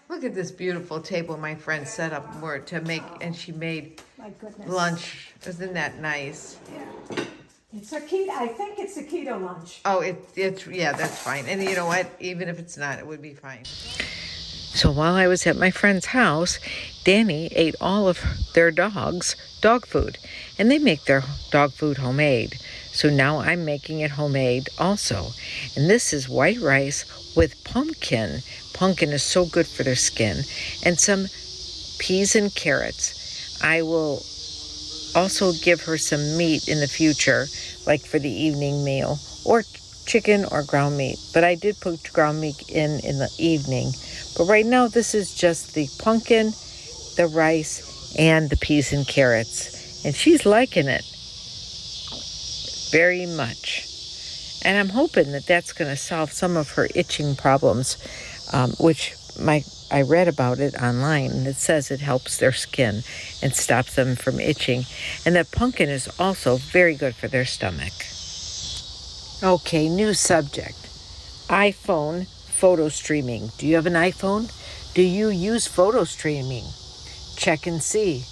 Look at this beautiful table my friend set up to make, and she made My goodness. lunch. Isn't that nice? Yeah. It's a keto. I think it's a keto lunch. Oh, it's yeah, that's fine. And you know what? Even if it's not, it would be fine. So while I was at my friend's house, Danny ate all of their dog's dog food, and they make their dog food homemade. So now I'm making it homemade also. And this is white rice with pumpkin. Pumpkin is so good for their skin, and some peas and carrots. I will also give her some meat in the future, like for the evening meal, or chicken or ground meat. But I did put ground meat in the evening. But right now, this is just the pumpkin, the rice, and the peas and carrots. And she's liking it very much. And I'm hoping that that's going to solve some of her itching problems, which I read about it online, and it says it helps their skin and stops them from itching. And that pumpkin is also very good for their stomach. Okay, new subject. iPhone photo streaming. Do you have an iPhone? Do you use photo streaming? Check and see.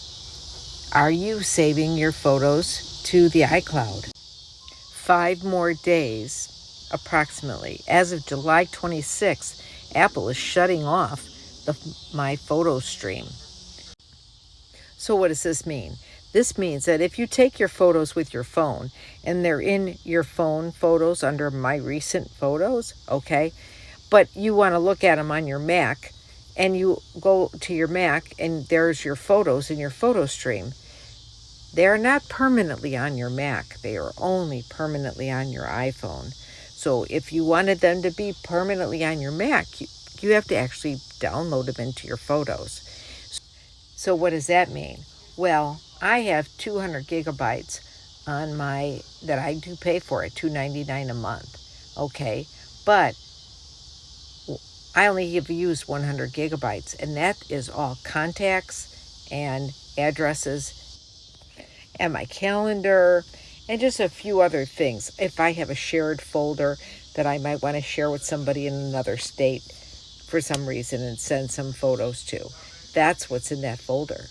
Are you saving your photos to the iCloud? 5 more days, approximately. As of July 26th, Apple is shutting off my photo stream. So what does this mean? This means that if you take your photos with your phone and they're in your phone photos under My Recent Photos, okay, but you want to look at them on your Mac, and you go to your Mac and there's your photos in your photo stream, they are not permanently on your Mac. They are only permanently on your iPhone. So if you wanted them to be permanently on your Mac, you have to actually download them into your photos. So what does that mean? Well, I have 200 gigabytes on that I do pay for it, $2.99 a month. Okay, but I only have used 100 gigabytes, and that is all contacts and addresses and my calendar and just a few other things. If I have a shared folder that I might want to share with somebody in another state for some reason and send some photos to, that's what's in that folder.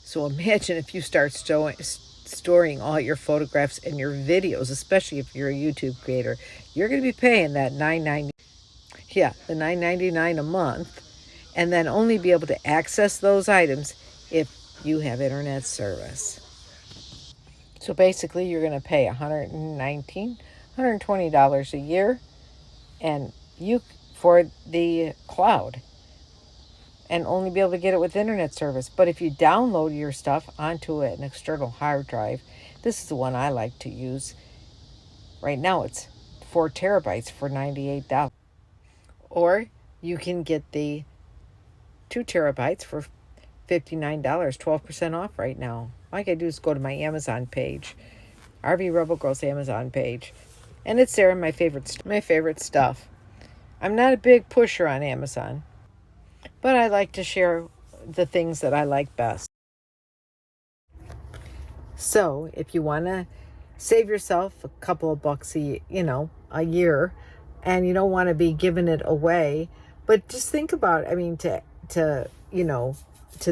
So imagine if you start storing all your photographs and your videos, especially if you're a YouTube creator, you're going to be paying that $9.99. Yeah, the $9.99 a month, and then only be able to access those items if you have internet service. So basically, you're going to pay $120 a year, and for the cloud, and only be able to get it with internet service. But if you download your stuff onto an external hard drive, this is the one I like to use. Right now, it's 4 terabytes for $98. Or you can get the 2 terabytes for $59, 12% off right now. All I gotta do is go to my Amazon page, RV Rebel Girls Amazon page, and it's there in my favorite stuff. I'm not a big pusher on Amazon, but I like to share the things that I like best. So if you want to save yourself a couple of bucks a year, and you don't want to be giving it away, but just think about, to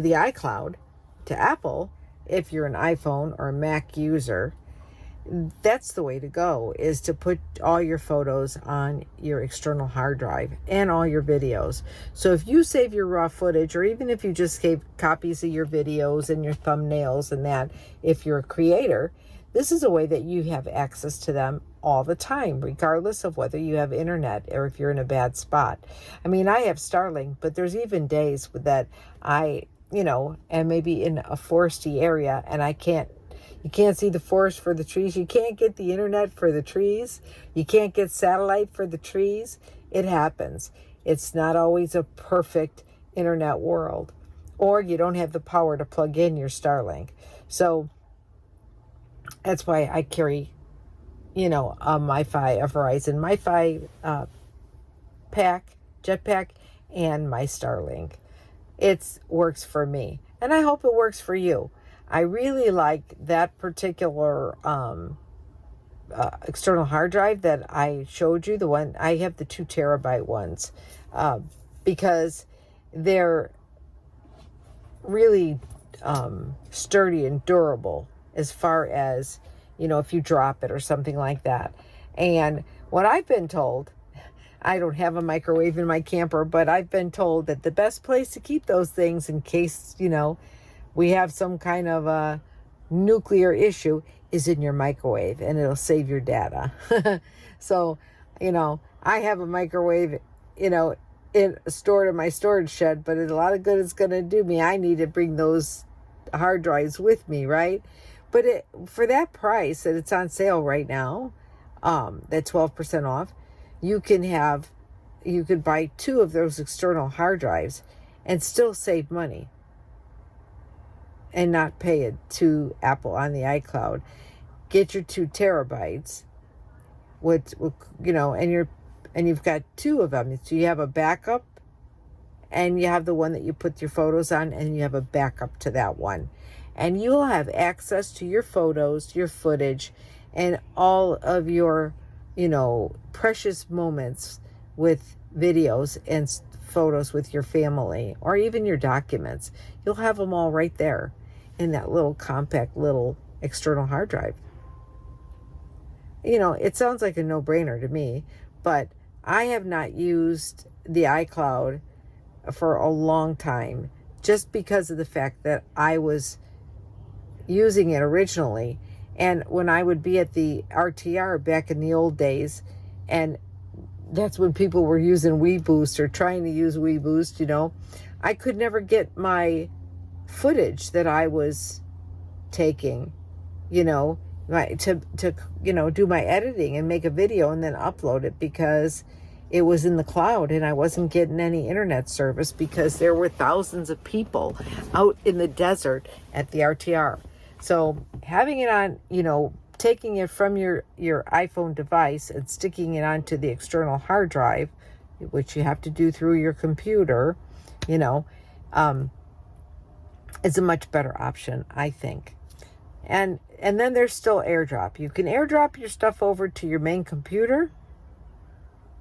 the iCloud, to Apple, if you're an iPhone or a Mac user, that's the way to go, is to put all your photos on your external hard drive and all your videos. So if you save your raw footage, or even if you just save copies of your videos and your thumbnails and that, if you're a creator, this is a way that you have access to them all the time, regardless of whether you have internet or if you're in a bad spot. I have Starlink, but there's even days that I, am maybe in a foresty area and you can't see the forest for the trees. You can't get the internet for the trees. You can't get satellite for the trees. It happens. It's not always a perfect internet world. Or you don't have the power to plug in your Starlink. So that's why I carry, a MiFi, a Verizon MiFi jetpack, and my Starlink. It works for me, and I hope it works for you. I really like that particular external hard drive that I showed you. The one I have, the 2 terabyte ones, because they're really sturdy and durable as far as, if you drop it or something like that. And what I've been told, I don't have a microwave in my camper, but I've been told that the best place to keep those things in case, we have some kind of a nuclear issue is in your microwave, and it'll save your data. So, I have a microwave, stored in my storage shed, but a lot of good it's going to do me. I need to bring those hard drives with me, right? But for that price that it's on sale right now, that 12% off, you could buy 2 of those external hard drives and still save money and not pay it to Apple on the iCloud. Get your 2 terabytes with and you've got 2 of them. So you have a backup, and you have the one that you put your photos on, and you have a backup to that one. And you'll have access to your photos, your footage, and all of your, precious moments with videos and photos with your family, or even your documents. You'll have them all right there in that little compact little external hard drive. It sounds like a no-brainer to me, but I have not used the iCloud for a long time just because of the fact that I was using it originally. And when I would be at the RTR back in the old days, and that's when people were using WeBoost or trying to use WeBoost, I could never get my footage that I was taking, to do my editing and make a video and then upload it, because it was in the cloud and I wasn't getting any internet service because there were thousands of people out in the desert at the RTR. So having it on, taking it from your iPhone device and sticking it onto the external hard drive, which you have to do through your computer, is a much better option, I think. And then there's still AirDrop. You can AirDrop your stuff over to your main computer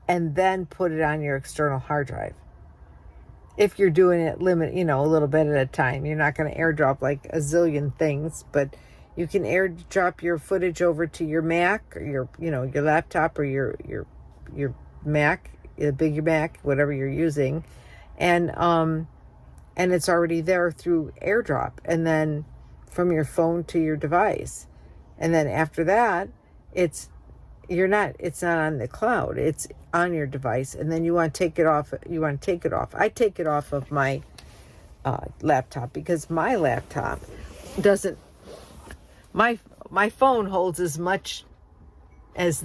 and then put it on your external hard drive. If you're doing it a little bit at a time. You're not going to AirDrop like a zillion things, but you can AirDrop your footage over to your Mac or your laptop or your Mac, your bigger Mac, whatever you're using, and it's already there through AirDrop, and then from your phone to your device. And then after that, it's not on the cloud, it's on your device. And then you want to take it off. I take it off of my laptop, because my laptop doesn't, my phone holds as much as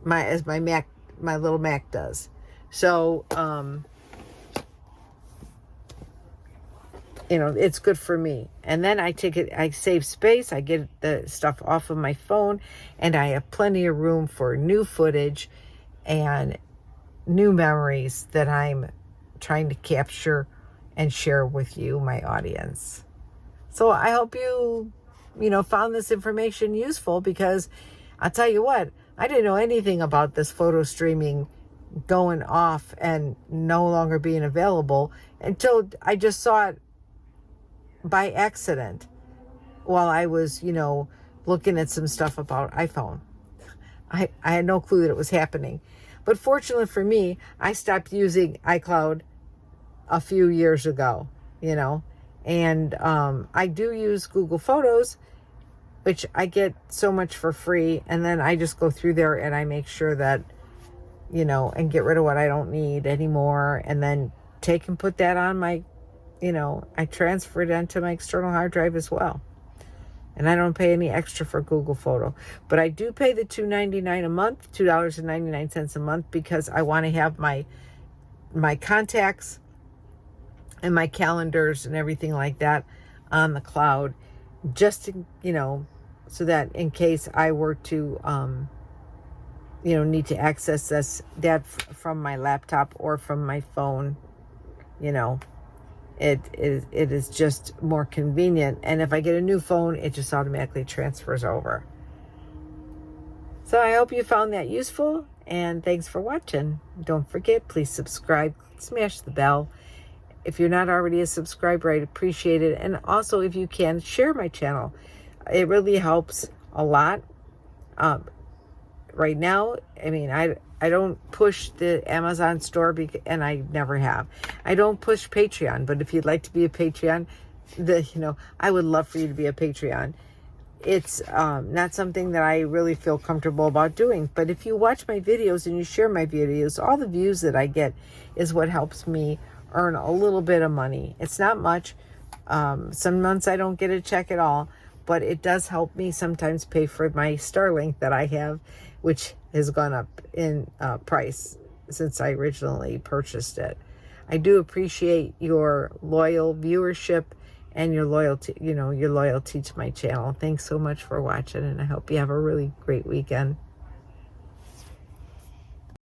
my Mac, my little Mac does. So, it's good for me. And then I save space, I get the stuff off of my phone, and I have plenty of room for new footage and new memories that I'm trying to capture and share with you, my audience. So I hope you found this information useful, because I'll tell you what, I didn't know anything about this photo streaming going off and no longer being available until I just saw it by accident while I was, looking at some stuff about iPhone. I had no clue that it was happening. But fortunately for me, I stopped using iCloud a few years ago, and I do use Google Photos, which I get so much for free. And then I just go through there and I make sure that, and get rid of what I don't need anymore, and then take and put that on my, I transfer it onto my external hard drive as well. And I don't pay any extra for Google Photo. But I do pay the $2.99 a month, $2.99 a month, because I want to have my contacts and my calendars and everything like that on the cloud, just to, so that in case I were to, need to access that from my laptop or from my phone, it is just more convenient. And if I get a new phone, it just automatically transfers over. So I hope you found that useful, and thanks for watching. Don't forget, please subscribe, smash the bell, If you're not already a subscriber, I'd appreciate it. And also, if you can, share my channel. It really helps a lot. Right now, I mean, I don't push the Amazon store, and I never have. I don't push Patreon, but if you'd like to be a Patreon, I would love for you to be a Patreon. It's not something that I really feel comfortable about doing. But if you watch my videos and you share my videos, all the views that I get is what helps me earn a little bit of money. It's not much. Some months I don't get a check at all, but it does help me sometimes pay for my Starlink that I have, which has gone up in price since I originally purchased it. I do appreciate your loyal viewership and your loyalty to my channel. Thanks so much for watching, and I hope you have a really great weekend.